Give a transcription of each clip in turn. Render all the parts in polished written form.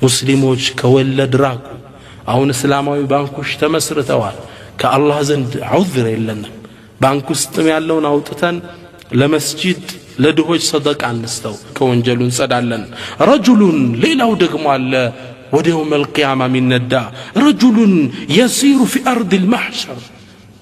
ሙስሊሞች ከወለድ ራቁ። አሁን እስላማዊ ባንኮች ተመስርተዋል። ከአላህ ዘንድ ዑዝር የለንም። ባንክ ውስጥም ያለውን አውጥተን ለመስጂድ ለድሆች ሰደቃ እንስተው ከወንጀሉ እንጸዳለን። ረጁሉን ሌላው ደግሞ አለ ወደ የውመል ቂያማ ሚነዳ ረጁሉን የሲሩ ፊ አርድ አልመሕሸር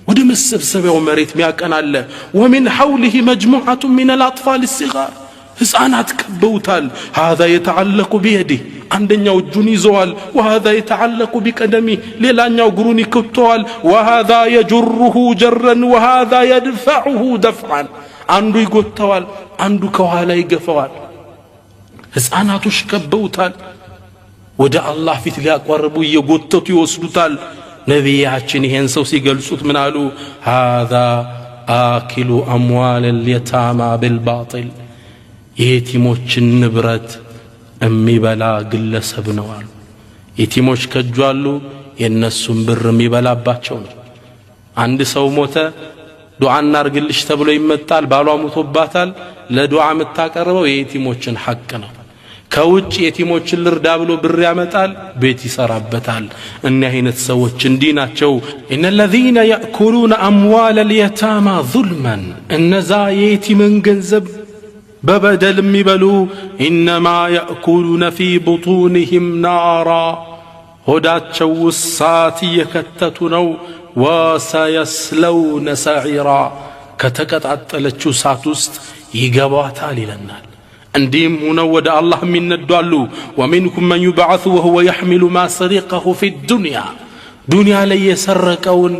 ወደ መሰብሰቢያው መሬት ሚያቀናለ ወሚን ሐውሊሂ መጅሙዓቱ ሚን አልአጥፋል الصغار ሕፃናት ከበውታል። هذا يتعلق بيده አንደኛው እጁን ይዘዋል። وهذا يتعلق بقدمه ሌላኛው እግሩን ይከተዋል። وهذا يجره جرا وهذا يدفعه دفعا አንዱ ይጎተዋል፣ አንዱ ከኋላ ይገፋዋል። ሕፃናቶች ከበውታል። ወደ አላህ ፊት ሊያቀርቡ እየጎተቱ ይወስዱታል። ነቢያችን ይሄን ሰው ሲገልጹት ምን አሉ? هذا آكل أموال اليتامى بالباطل የቲሞችን ንብረት የሚበላ ግለሰብ ነው አሉ። የቲሞች ከጇሉ የነሱን ብር የሚበላባቸው ነው። አንድ ሰው ሞተ፣ ዱዓ እናርግልሽ ተብሎ ይመጣል። ባሏ ሞቶባታል። ለዱዓ የምታቀርበው የቲሞችን ሐቅ ነው። ከውጭ የቲሞችን ልርዳ ብሎ ብር ያመጣል፣ ቤት ይሰራበታል። እኛ አይነት ሰዎች እንዲህ ናቸው። إن الذين يأكلون أموال اليتامى ظلما እነዛ የቲምን ገንዘብ በበደል የሚበሉ إنما يأكلون في بطونهم نارا ሆዳቸው እሳት እየከተቱ ነው። وسيصلون سعيرا ከተቀጣጠለችው እሳት ውስጥ ይገባታል ይለናል። እንዲህም ሆነው ወደ አላህ የሚነዷሉ። ومنكم من يبعث وهو يحمل ما سرقه في الدنيا ዱንያ ላይ የሰረቀውን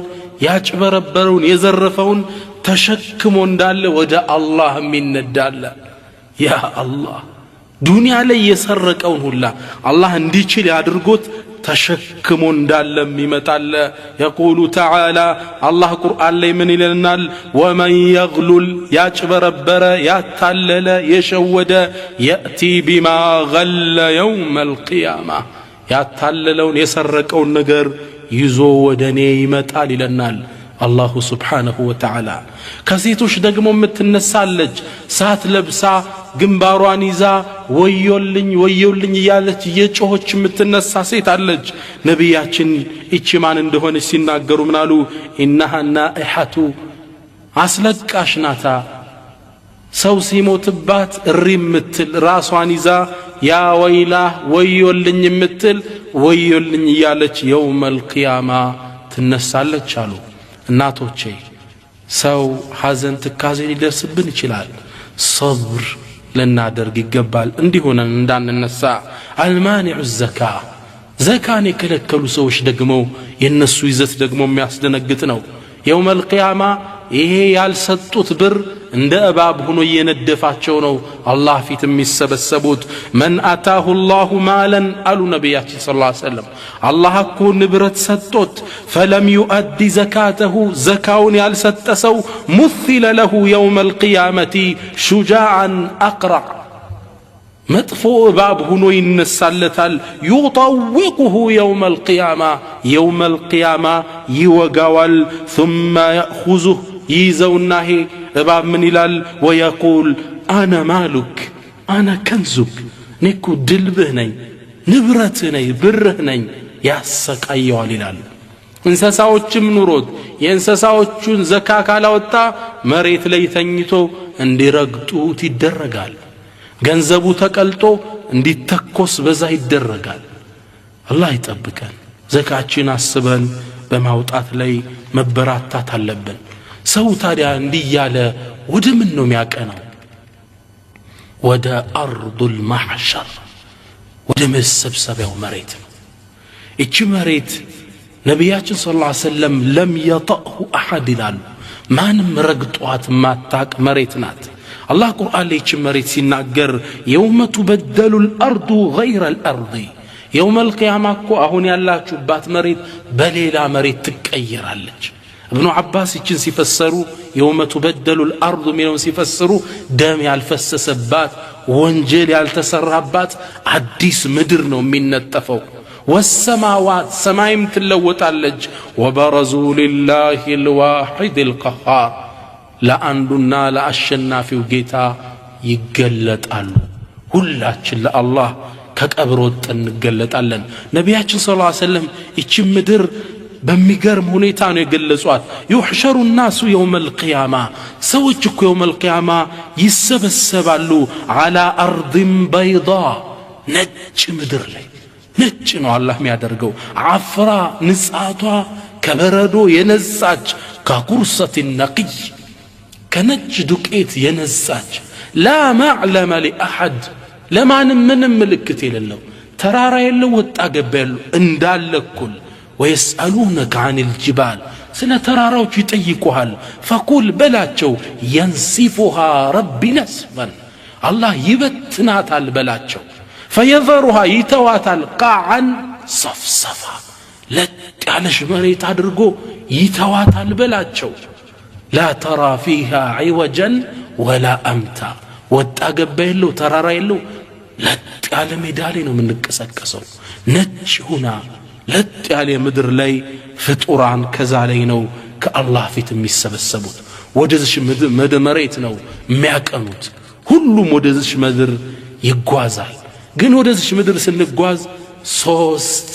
ያጭበረበረውን የዘረፈውን ተሸክሞ እንዳለ ወደ አላህ የሚነዳለ። ያ አላህ ዱንያ ላይ የሰረቀውን ሁላ አላህ እንዲችል ያድርጎት ተሸክሞ እንዳለ ይመጣል። يقول تعالى الله قرآن ላይ ምን ይለናል? ومن يغلل ያጭበረበረ ያታለለ የሸወደ يأتي بما غل يوم القيامة ያታለለውን የሰረቀውን ነገር ይዞ ወደኔ ይመጣል ይለናል አላሁ ስብሓነሁ ወተዓላ። ከሴቶች ደግሞ የምትነሳለች ሳት ለብሳ ግንባሯን ይዛ ወዮልኝ ወዮልኝ እያለች የጮኸች የምትነሳ ሴት አለች። ነቢያችን እቺ ማን እንደሆነች ሲናገሩ ምን አሉ? ኢነሃ ናኢሐቱ አስለቃሽ ናታ። ሰው ሲሞትባት እሪ የምትል ራሷን ይዛ ያ ወይላ ወዮልኝ የምትል ወዮልኝ እያለች የውመል ቂያማ ትነሳለች አሉ። እናቶቼ ሰው ሐዘን ትካዜ ሊደርስብን ይችላል። ሰብር ልናደርግ ይገባል እንዲሆነን እንዳንነሳ። አልማኒዑ ዘካ ዘካን የከለከሉ ሰዎች ደግሞ የነሱ ይዘት ደግሞ የሚያስደነግጥ ነው። የውመል ቂያማ ይሄ ያልሰጡት ብር እንደ እባብ ሆኖ እየነደፋቸው ነው አላህ ፊት የሚሰበሰቡት። መን አታሁ ላሁ ማለን አሉ ነቢያችን ሰለላሁ ዐለይሂ ወሰለም። አላህ እኮ ንብረት ሰጥቶት ፈለም ዩአዲ ዘካተሁ ዘካውን ያልሰጠ ሰው ሙሲለ ለሁ የውመል ቂያመቲ ሹጃዓን አቅረዕ መጥፎ እባብ ሆኖ ይነሳለታል። ዩጠዊቁሁ የውመል ቂያማ የውመል ቂያማ ይወጋዋል። ثم يأخذه ይዘውና ሄ እባብ ምን ይላል? ወየቁል አነ ማሉክ አነ ከንዙክ እኔኮ ድልብህ ነኝ ንብረትህ ነኝ ብርህ ነኝ ያሰቃየዋል ይላል። እንስሳዎችም ኑሮት የእንስሳዎቹን ዘካ ካላወጣ መሬት ላይ ተኝቶ እንዲረግጡት ይደረጋል። ገንዘቡ ተቀልጦ እንዲተኮስ በዛ ይደረጋል። አላህ ይጠብቀን። ዘካችን አስበን በማውጣት ላይ መበራታት አለብን። ሰው ታዲያ እንዲያለ ወደ ምን ነው የሚያቀናው? ወደ አርዱል ማሕሸር ወደ መሰብሰቢያው መሬት ነው። እቺ መሬት ነቢያችን ሰለላሁ ዐለይሂ ወሰለም ለም የጠሁ አሐድ ይላሉ። ማንም ረግጧት ማታቅ መሬት ናት። አላህ ቁርአን ላይ እቺ መሬት ሲናገር የውመ ቱበደሉል አርዱ ገይረል አርዲ የውመል ቂያማ እኮ አሁን ያላችሁባት መሬት በሌላ መሬት ትቀየራለች። ابن عباس ይችን ሲፈሰሩ የውመ ቱበደሉል አርዱ ሚለውን ሲፈስሩ ደም ያልፈሰሰባት ወንጀል ያልተሰራባት አዲስ ምድር ነው የሚነጠፈው። والسماوات ሰማይም ትለወጣለች። وبرزوا لله الواحد القهار ለአንዱና ለአሸናፊው ጌታ ይገለጣሉ። ሁላችን ለአላህ ከቀብር ወጥተን እንገለጣለን። ነቢያችን ሰለላሁ ዐለይሂ ወሰለም እቺ ምድር በሚገርም ሁኔታ ነው የገለጿት። يحشر الناس يوم القيامة ሰዎች እኮ يوم القيامة ይሰበሰባሉ على أرض بيضاء ነጭ ምድር ላይ ነጭ ነው አላህ የሚያደርገው አፍራ ንጻቷ ከበረዶ የነጻች ከቁርሰት ነቅይ ከነጭ ዱቄት የነጻች لا معلم لأحد ለማንም ምንም ምልክት የሌለው ተራራ የለው ወጣ ገባ የለው እንዳለ እኩል ويسألونك عن الجبال سنة تراروش يتيقوهال فقول بلاتشو ينسفها ربي نسفا الله يبتنات البلاتشو فيظهرها يتواتال قاعا صفصفا على شمالي تدرقو يتواتال بلاتشو لا ترى فيها عوجا ولا أمتا واتقبيلو تراريلو لا على ميدالينو من نكسكسو نتش هنا ለጥ ያለ ምድር ላይ ፍጡራን ከዛ ላይ ነው ከአላህ ፊት የሚሰበሰቡት ወደዚህ ምድር መሬት ነው የሚያቀኑት ሁሉም ወደዚህ ምድር ይጓዛል ግን ወደዚህ ምድር ስንጓዝ ሶስት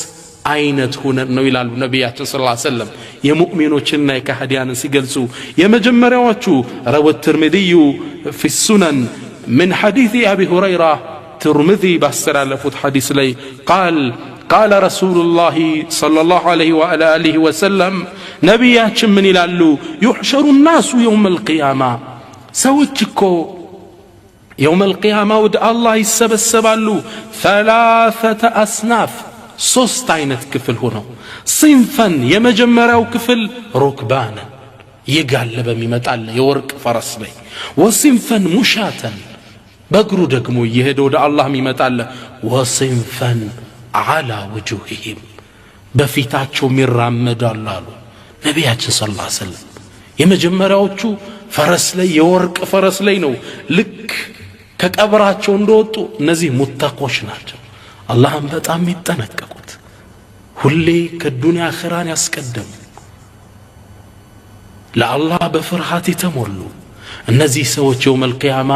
አይነት ሆነን ነው ይላሉ ነብያችን ሰለላሁ ዐለይሂ ወሰለም የሙእሚኖችና የካህዲያንን ሲገልጹ የመጀመሪያዎቹ ረወት ትርሚዚ في السنن من حديث ابي هريره ترمذي باستلفت حديث لي قال رسول الله صلى الله عليه وعلى آله وسلم نبياتش من يلالو يحشر الناس يوم القيامة سوتشكو يوم القيامة ود الله يسبسبالو 3 أصناف ሶስት አይነት ክፍል ሆነው صنفا የመጀመሪያው ክፍል ركبانا يጋለበ የሚመጣል የወርቅ ፈረስ ላይ وصنفا مشاة በእግሩ ደግሞ እየሄደ ወደ አላህ የሚመጣል وصنفا على وجوههم በፊታቸው የሚራመዳሉ አሉ ነብያችን ሰለላሁ ዐለይሂ ወሰለም የመጀመሪያዎቹ ፈረስ ላይ የወርቅ ፈረስ ላይ ነው ልክ ከቀብራቸው እንደወጡ እነዚህ ሙተቆች ናቸው አላህን በጣም ይጠነቀቁት ሁሌ ከዱንያ አኺራን ያስቀደሙ ለአላህ በፍርሃት የተሞሉ እነዚህ ሰዎች የውመል ቂያማ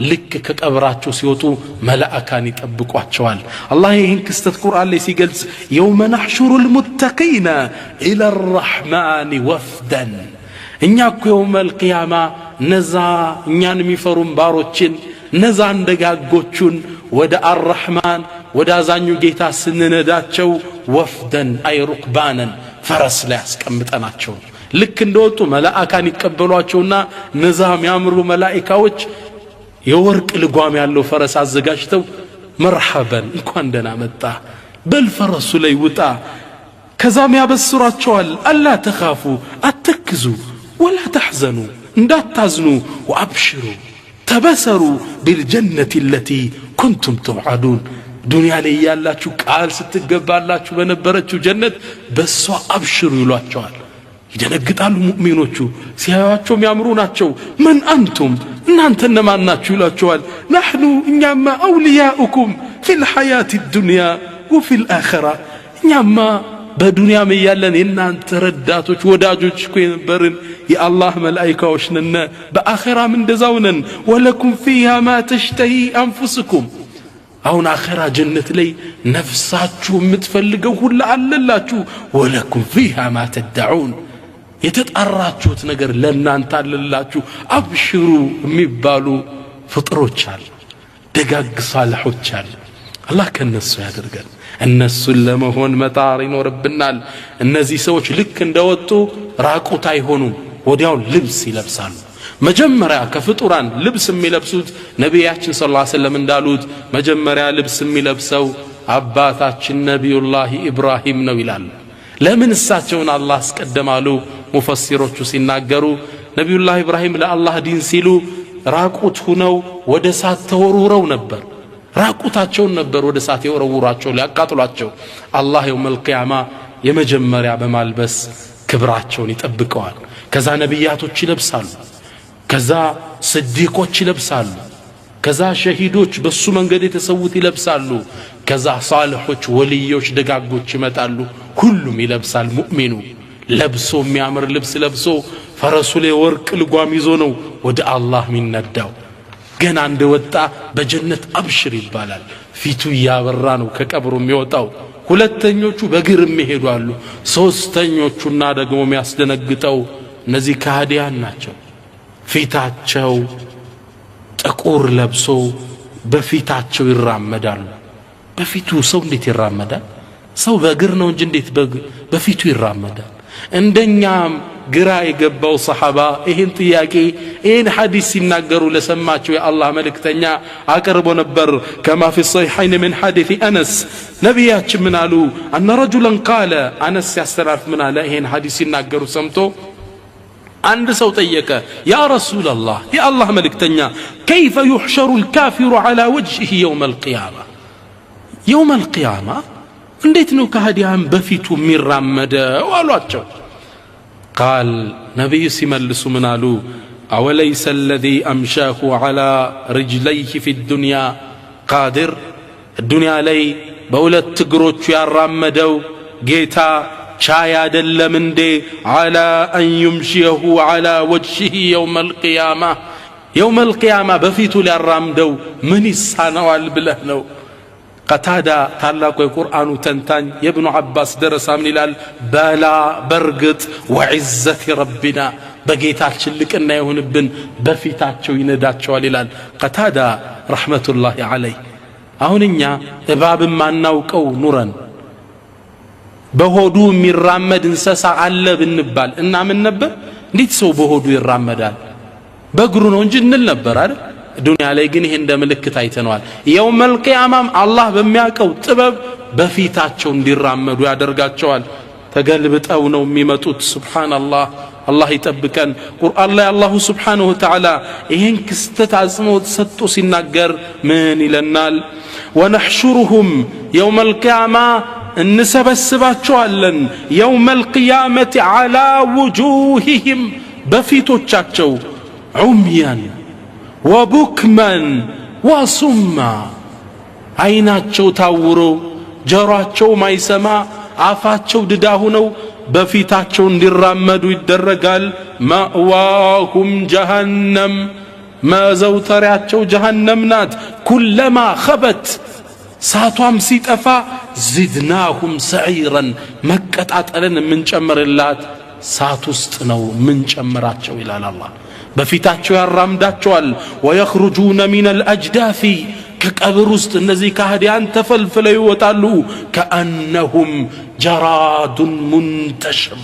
ልክ ከቀብራቸው ሲወጡ መላእካን ይጠብቋቸዋል አላህ ይህን ክስተት ቁርአን ላይ ሲገልጽ የውመ ነሕሹሩል ሙተቂና ኢላ الرحمن ወፍደን እኛ እኮ የውመል ቂያማ ነዛ እኛን የሚፈሩን ባሮችን ነዛ እንደጋጎቹን ወደ አርረሕማን ወደ አዛኙ ጌታ ስንነዳቸው ወፍደን አይ ሩክባነን ፈረስ ላይ አስቀምጠናቸው ልክ እንደወጡ መላእካን ይቀበሏቸውና ንዛም ያምሩ መላእካዎች የወርቅ ልጓም ያለው ፈረስ አዘጋጅተው መርሐበን እንኳን ደህና መጣ በልፈረሱ ላይ ውጣ ከዛም ያበስሯቸዋል አላ ተኻፉ አትክዙ ወላ ተሕዘኑ እንዳታዝኑ ወአብሽሩ ተበሰሩ بالجنة التي كنتم توعدون ዱንያ ላይ ያላችሁ ቃል ስትገባላችሁ በነበረችው ጀነት በሷ አብሽሩ ይሏቸዋል ይደነግጣሉ ሙእሚኖቹ ሲያዩአቸው የሚያምሩ ናቸው من أنتم እናንተ እነማን ናችሁ ይሏቸዋል نحن እኛማ أولياؤكم في الحياة الدنيا وفي الآخرة እኛማ በዱንያ ያለን የናንተ ረዳቶች ወዳጆች እኮ የነበርን የአላህ መላእክቶች ነን በአኺራም እንደዛው ነን ወለኩም فيها ما تشتهي أنفسكم አሁን አኺራ ጀነት ላይ ነፍሳችሁ የምትፈልገው ሁሉ አለላችሁ ወለኩም فيها ما تدعون የተጣራችሁት ነገር ለናንተ አለላችሁ አብሽሩ የሚባሉ ፍጥሮች አሉ ደጋግ ሳልሖች አሉ አላህ ከነሱ ያደርገን እነሱን ለመሆን መጣር ይኖርብናል እነዚህ ሰዎች ልክ እንደወጡ ራቁት አይሆኑም ወዲያው ልብስ ይለብሳሉ መጀመሪያ ከፍጡራን ልብስ የሚለብሱት ነብያችን ሰለላሁ ዐለይሂ ወሰለም እንዳሉት መጀመሪያ ልብስ የሚለብሰው አባታችን ነብዩላህ ኢብራሂም ነው ይላል ለምን እሳቸውን አላህ አስቀደማሉ ሙፈሲሮቹ ሲናገሩ ነብዩላህ ኢብራሂም ለአላህ ዲን ሲሉ ራቁት ሆነው ወደ ሳት ተወርውረው ነበር ራቁታቸውን ነበር ወደ ሳት የወረውራቸው ሊያቃጥሏቸው አላህ የውመል ቂያማ የመጀመሪያ በማልበስ ክብራቸውን ይጠብቀዋል ከዛ ነብያቶች ይለብሳሉ ከዛ ስዲቆች ይለብሳሉ ከዛ ሸሂዶች በሱ መንገድ የተሰውት ይለብሳሉ ከዛ ሷሊሖች ወልዮች ደጋጎች ይመጣሉ ሁሉም ይለብሳል ሙእሚኑ ለብሶ የሚያምር ልብስ ለብሶ ፈረሱ ላይ ወርቅ ልጓም ይዞ ነው ወደ አላህ የሚነዳው ገና እንደወጣ በጀነት አብሽር ይባላል ፊቱ ያበራ ነው ከቀብሩ የሚወጣው ሁለተኞቹ በግር የሚሄዱ አሉ ሶስተኞቹና ደግሞ የሚያስደነግጠው እነዚህ ካህዲያን ናቸው ፊታቸው ጥቁር ለብሶ በፊታቸው ይራመዳሉ በፊቱ ሰው እንዴት ይራመዳል ሰው በእግር ነው እንጂ እንዴት በፊቱ ይራመዳል እንደኛም ግራ የገባው ሰሃባ ይሄን ጥያቄ ይሄን ሐዲስ ሲናገሩ ለሰማቸው የአላህ መልእክተኛ አቀርቦ ነበር كما في الصحيحين من حديث انس ነብያችን ምን አሉ ان رجلا قال انس ያስተላልፍ ምን አለ ይሄን ሐዲስ ሲናገሩ ሰምቶ አንድ ሰው ጠየቀ ያ ረሱላህ የአላህ መልእክተኛ كيف يحشر الكافر على وجهه يوم القيامه يوم القيامه እንዴት ነው ከሃዲያን በፊቱ የሚራመደው አሏቸው قال نبي سيملس منالو أوليس الذي أمشاه على رجليه في الدنيا قادر الدنيا لي بولت تقروت يا رمدو جيتا شايا دل من دي على أن يمشيه على وجهه يوم القيامة بفيتو للرمدو من السنة والبلهنو قتادة تعلق القرآن تنتان يا ابن عباس درس من الال بلا برقت وعزة ربنا بقيتات شلك أنه يهون ابن بفيتات شو يندات شو الال قتادة رحمة الله عليه أهونيا إباب ما نوكو نورا بهودو من رمد انساسا على بالنبال إننا من نبال نيتسو بهودو الرمدان بقرون ونجن النبال الدنيا ላይ ግን ይሄ እንደምልክት አይተናል يوم القيامه الله በሚያቀው ጥበብ በፊታቸው እንዲራመዱ ያደርጋቸዋል ተገልብጠው ነው የሚመጡት ሱብሃንአላህ الله ይጠብቀን ቁርአን ላይ አላሁ ሱብሃነሁ ወተዓላ ይሄን ክስተት አጽንኦት ሰጥቶ ሲናገር ምን ይለናል ونحشرهم يوم القيامه እንሰበስባቸዋለን يوم القيامه على وجوههم በፊቶቻቸው عميان وبكما وصما عيناتشو تاورو جراتشو ما يسمع عفاتشو دداهنو بفيتاتشو ندرامدو يدرقال مأواهم جهنم ما زوتراتشو جهنم نات كلما خبت ساتوام سيت أفا زدناهم سعيرا مكت عطلن من جمر اللات ساتوستنو من جمراتشو إلى الله بفيتاتشو يرامداتشوال ويخرجون من الأجداث كقبر ውስጥ እነዚህ ካህዲያን ተፈልፍለው ይወጣሉ كأنهم جراد منتشر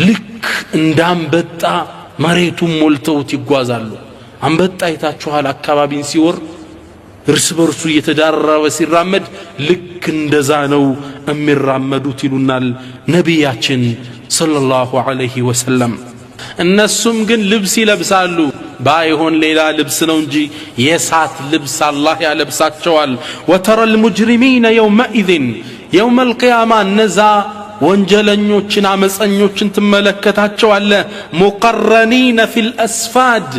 ልክ እንዳንበጣ መሬቱን ሞልተውት ይጓዛሉ አንበጣ አይታችኋል አካባቢን ሲወር እርስ በርሱ እየተዳረበ ሲራመድ ልክ እንደዛ ነው የሚራመዱት ይሉናል ነብያችን ሰለላሁ ዐለይሂ ወሰለም እነሱም ግን ልብስ ይለብሳሉ ባይሆን ሌላ ልብስ ነው እንጂ የሳት ልብስ አላህ ያለብሳቸዋል وترى المجرمين يومئذ يوم القيامه نزا ወንጀለኞችን አመፀኞችን ትመለከታቸዋለ ሙቀረኒነ ፊል አስፋድ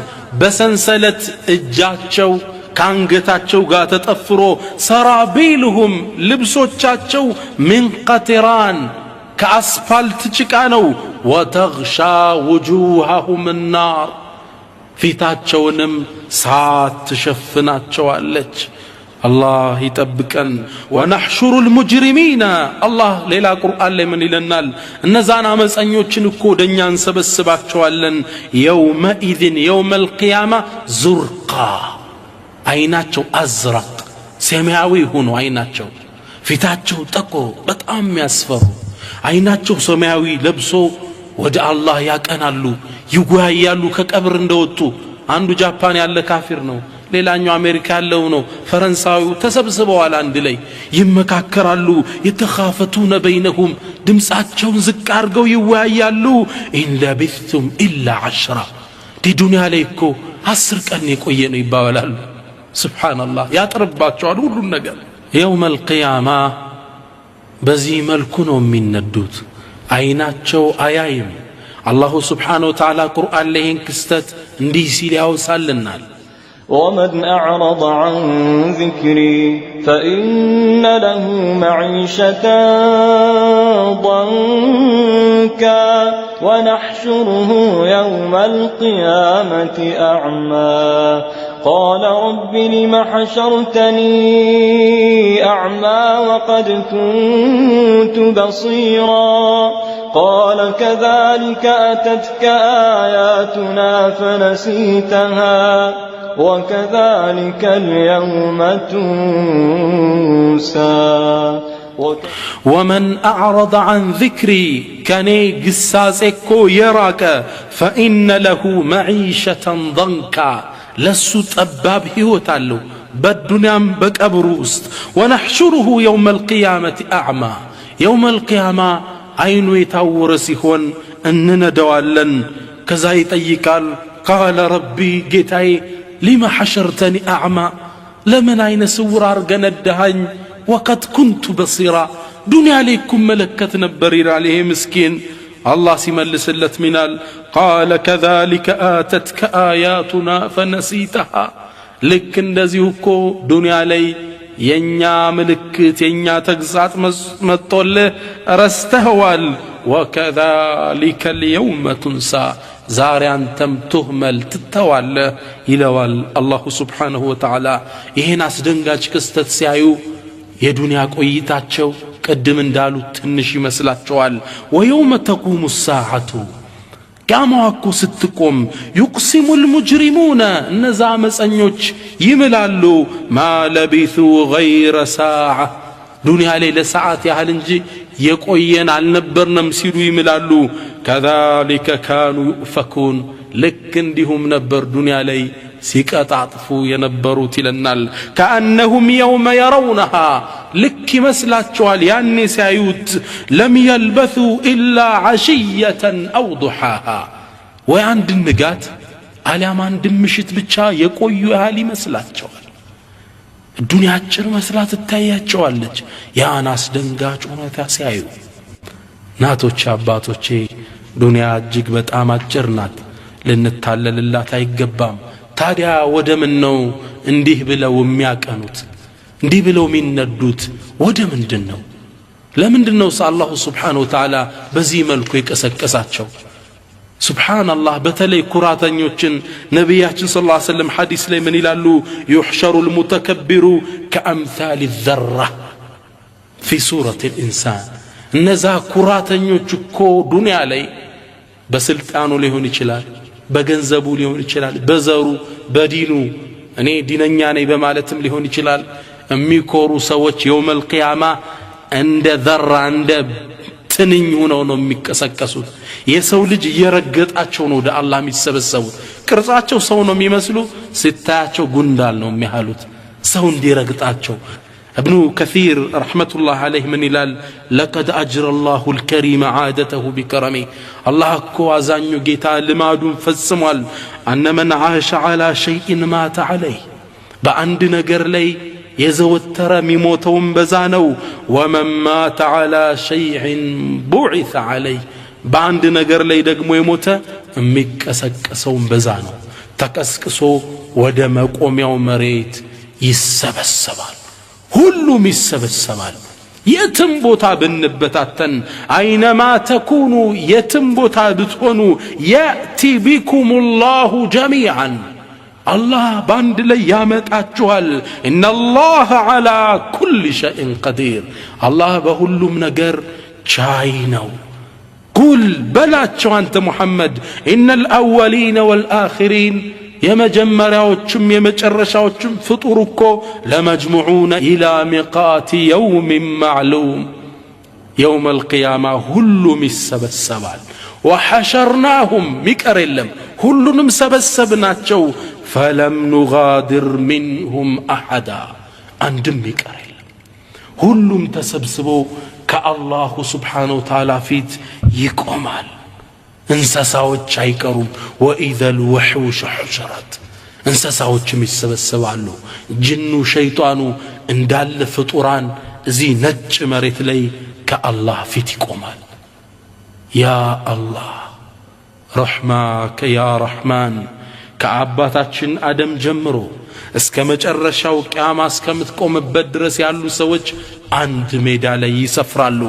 በሰንሰለት እጃቸው ካንገታቸው ጋር ተጠፍሮ ሰራቢልሁም ልብሶቻቸው ምን ቀጥራን ከአስፋልት ጭቃ ነው وتغشى وجوههم النار ፊታቸውንም ሳት ትሸፍናቸዋለች الله يطبقن ونحشر المجرمين الله ليلا قرآن ላይ ምን ይለናል እነዛን አመፀኞችን እኮ ወደኛ እንሰበስባቸዋለን يومئذ يوم القيامه زرقا አይናቸው አዝራቅ ሰማያዊ ሆኖ አይናቸው ፊታቸው ጠቆር በጣም ያስፈሩ አይናቸው ሰማያዊ ለብሶ ወደ አላህ ያቀናሉ ይጓያሉ ከቀብር እንደወጡ አንዱ ጃፓን ያለ ካፊር ነው ሌላኛው አሜሪካ ያለው ነው ፈረንሳዊው ተሰብስበዋል አንድ ላይ ይመካከራሉ የተኻፈቱነ በይነሁም ድምጻቸውን ዝቅ አድርገው ይወያያሉ ኢን ለቢቱም ኢላ 10 ዱንያ ላይ እኮ 10 ቀን የቆየ ነው ይባባላሉ ሱብሃንአላህ ያጥርባቸዋል ሁሉ ነገር يوم القيامه በዚህ መልኩ ነው የሚነዱት አይናቸው አያይም አላሁ ሱብሓነሁ ወተዓላ ቁርአን ላይ ይህን ክስተት እንዲህ ሲል ያወሳልናል ومن أعرض عن ذكري فإن له معيشة ضنكا ونحشره يوم القيامة أعمى قال رب لم حشرتني أعمى وقد كنت بصيرا قال كذلك أتتك آياتنا فنسيتها وكذلك اليوم تنسى ومن أعرض عن ذكري كني قساسكو يراك فإن له معيشة ضنكا لسو تأباب هيوتالو بالدنيا بكبروست ونحشره يوم القيامة أعمى يوم القيامة عينو يتاور سيخون أننا دوالن كذا يطيقال قال ربي جيتاي لما حشرتني أعمى لمن عين سورار قندهن وقد كنت بصيرا دنيا عليكم ملكة نبرير عليه مسكين الله سيملس اللت منال قال كذلك آتتك آياتنا فنسيتها لكن دزيوكو دنيا علي ينيا ملكت ينيا تقزات مطول رستهوال وكذلك اليوم تنسى زاري أنتم تهمل تتوال إلوال الله سبحانه وتعالى يهناس دنگاج كستت سيايو የዱንያ ቆይታቸው ቀድም እንዳሉት ትንሽ ይመስላቸዋል ويوم تقوم الساعة ቂያማው ስትቆም يقسم المجرمون እነዛ መፀኞች ይምላሉ ما لبثوا غير ساعة ዱንያ ላይ ለሰዓት ያህል እንጂ የቆየን አልነበርንም ሲሉ ይምላሉ كذلك كانوا يؤفكون ልክ እንዲሁም ነበር ዱንያ ላይ ሲቀጣጥፉ የነበሩት ይለናል كأنهم يوم يرونها لك مسلاتشوال يعني سيايوت لم يلبثوا إلا عشية أو ضحاها وعند النقات على ما عند مشت بتشا يقوي أهالي مسلاتشوال الدنيا تشر مسلات التاياتشوال يا ناس دنقاج ونتا سيايو ناتو تشاباتو تشي دنيا جيقبت آمات جرنات لنتالل الله تايقبام ታዲያ ወደ ምን ነው እንዲህ ብለው የሚያቀኑት እንዲህ ብለው የሚነዱት ወደ ምንድነው ለምንድነው አላህ Subhanahu Wa Ta'ala በዚህ መልኩ የቀሰቀሳቸው ሱብሃንአላህ በተለይ ኩራተኞችን ነብያችን ሰለላሁ ዐለይሂ ወሰለም ሐዲስ ላይ ምን ይላሉ يحشر المتكبر كأمثال الذرة في سورة الإنسان እነዛ ኩራተኞች እኮ ዱንያ ላይ በስልጣኑ ሊሆን ይችላል በገንዘቡ ሊሆን ይችላል በዘሩ በዲኑ እኔ ዲነኛ ነኝ በማለትም ሊሆን ይችላል የሚኮሩ ሰዎች የውመል ቂያማ እንደ ዘራ እንደ ትንኝ ሆነው ነው የሚቀሰቀሱት የሰው ልጅ እየረገጣቸው ነው ወደ አላህ የሚሰበሰቡት ቅርጻቸው ሰው ነው የሚመስሉ ስታያቸው ጉንዳል ነው የሚያሉት ሰው እንዲረግጣቸው ابن كثير رحمة الله عليه من إلال لقد أجرى الله الكريم عادته بكرمه الله كوازانيو جيتا لمادون فالسموال أن من عاش على شيء مات عليه بأند نقر لي يزوتر ميموتهم بزانو ومن مات على شيء بعث عليه بأند نقر لي دقمو يموت مكسكسون بزانو تكسكسو ودمك وميو مريت يسبسبال ሁሉም ይሰበሰባል የትም ቦታ ብንበታተን አይነማ ተኩኑ የትም ቦታ ብትሆኑ يأتي بكم الله جميعا الله ባንድ ላይ ያመጣችኋል ان الله على كل شيء قدير الله በሁሉም ነገር ቻይ ነው قل بلاچው አንተ محمد ان الاولين والاخرين የመጀመሪያዎችም የመጨረሻዎችም ፍጡር እኮ ለመጅሙዑነ ኢላ ሚቃት የውም ማዕሉም يوم القيامة ሁሉም ይሰበሰባል وحشرناهم ሚቀር የለም ሁሉንም ሰበሰብናቸው فلم نغادر منهم أحدا አንድም ሚቀር የለም ሁሉም ተሰብስቦ ከአላሁ سبحانه وتعالى ፊት ይቆማል እንስሳዎች አይቀሩም وإذا الوحوش حشرت እንስሳዎችም ይሰበሰባሉ ጅኑ ሸይጣኑ እንዳለ ፍጡራን እዚህ ነጭ መሬት ላይ ከአላህ ፊት ይቆማል ያ አላህ ረሕማከ ያ ረሕማን ከአባታችን አደም ጀምሮ እስከ መጨረሻው ቂያማ እስከምትቆምበት ድረስ ያሉ ሰዎች አንድ ሜዳ ላይ ይሰፍራሉ